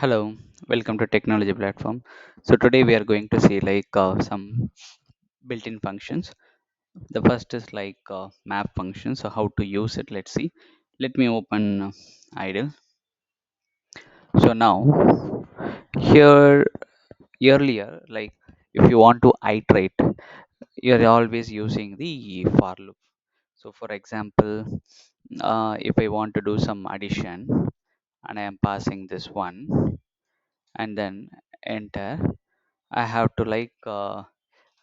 Hello, welcome to technology platform. So today we are going to see some built-in functions. The first is map function. So how to use it? Let's see. Let me open idle. So now here earlier, like if you want to iterate, you're always using the for loop. So for example, if I want to do some addition and I am passing this one and then enter, I have to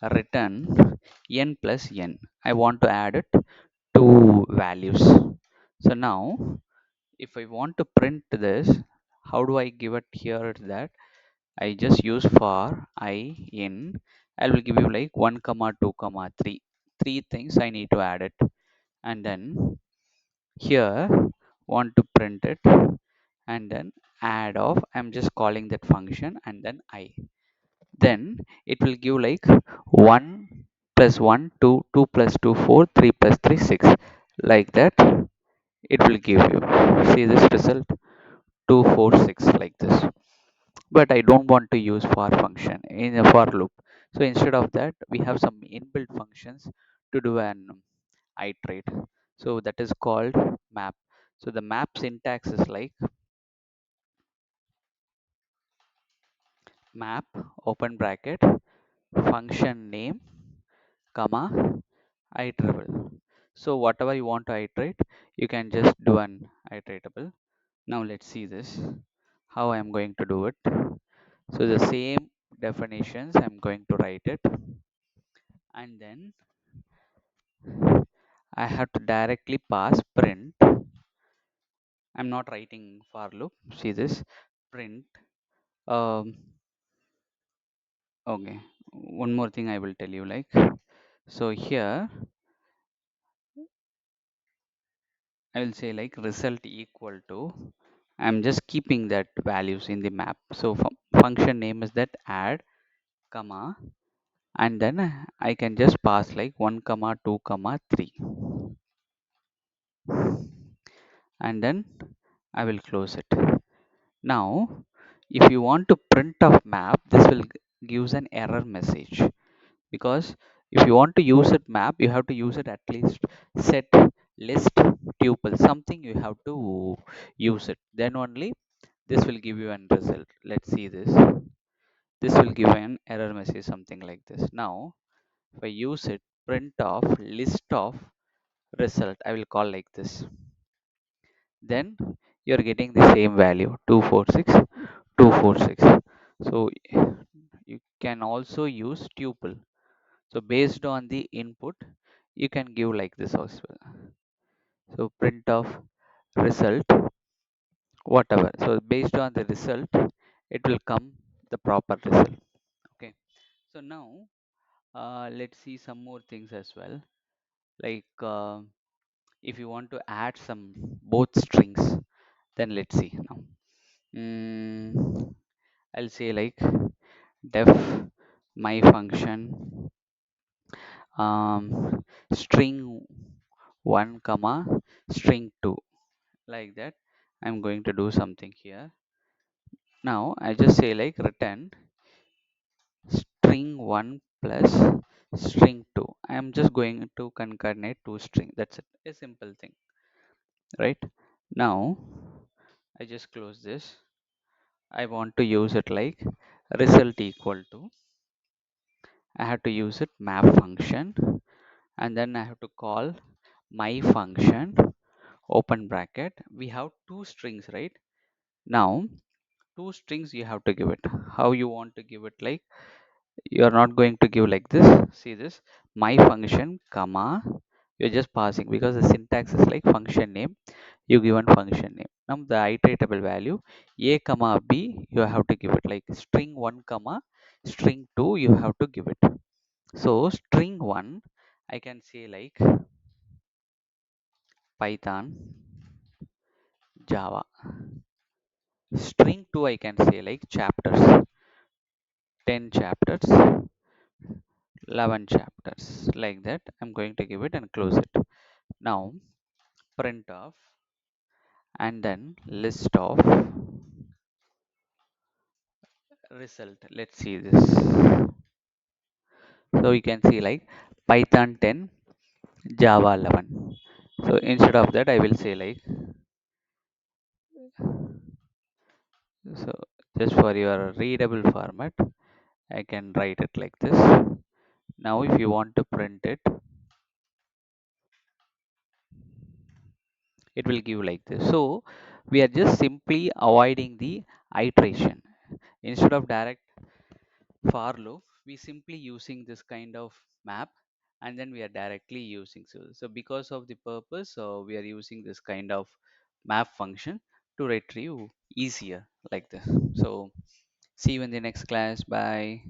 return n plus n. I want to add it two values. So now if I want to print this, how do I give it here? That I just use for I in. I will give you like 1 comma 2 comma 3. Three things I need to add it, and then here want to print it, and then add of. I'm just calling that function, and then I. Then it will give like 1 plus 1 2, 2 plus 2 4, 3 plus 3 6, like that it will give you. See this result, 2 4 6, like this. But I don't want to use for function in a for loop, so instead of that we have some inbuilt functions to do an iterate. So that is called map. So the map syntax is like map, open bracket, function name, comma, iterable. So whatever you want to iterate, you can just do an iteratable. Now let's see this, how I'm going to do it. So the same definitions I'm going to write it, and then I have to directly pass print. I'm not writing for loop. See this, print. Um, okay. One more thing I will tell you, so here I will say like result equal to, I'm just keeping that values in the map. So function name is that add, comma, and then I can just pass like 1 comma 2 comma 3, and then I will close it. Now if you want to print off map, this will gives an error message, because if you want to use it map, you have to use it at least set list tuple, something you have to use it, then only this will give you an result. Let's see this. This will give an error message, something like this. Now if I use it, print off list of result, I will call like this, then you're getting the same value, 246 246. So you can also use tuple. So based on the input, you can give like this as well. So print of result, whatever. So based on the result, it will come the proper result. Okay. So now let's see some more things as well. Like if you want to add some both strings, then let's see now. I'll say like def my function string 1 comma string 2, like that. I'm going to do something here. Now I just say like return string 1 plus string 2. I am just going to concatenate two string, that's it, a simple thing, right? Now I just close this. I want to use it like result equal to, I have to use it map function, and then I have to call my function, open bracket. We have two strings, right? Now two strings you have to give it. How you want to give it? Like you are not going to give like this. See this, my function comma, you're just passing, because the syntax is like function name, you given function name. Now the iteratable value a comma b, you have to give it like string 1 comma string 2, you have to give it. So string 1 I can say like Python, Java. String 2 I can say like chapters, 10 chapters, 11 chapters, like that. I'm going to give it and close it. Now print off, and then list of result. Let's see this. So we can see like Python 10, Java 11. So instead of that, I will say like, so just for your readable format, I can write it like this. Now, if you want to print it, it will give like this. So we are just simply avoiding the iteration. Instead of direct for loop, we simply using this kind of map, and then we are directly using. So because of the purpose, so we are using this kind of map function to retrieve easier like this. So see you in the next class. Bye.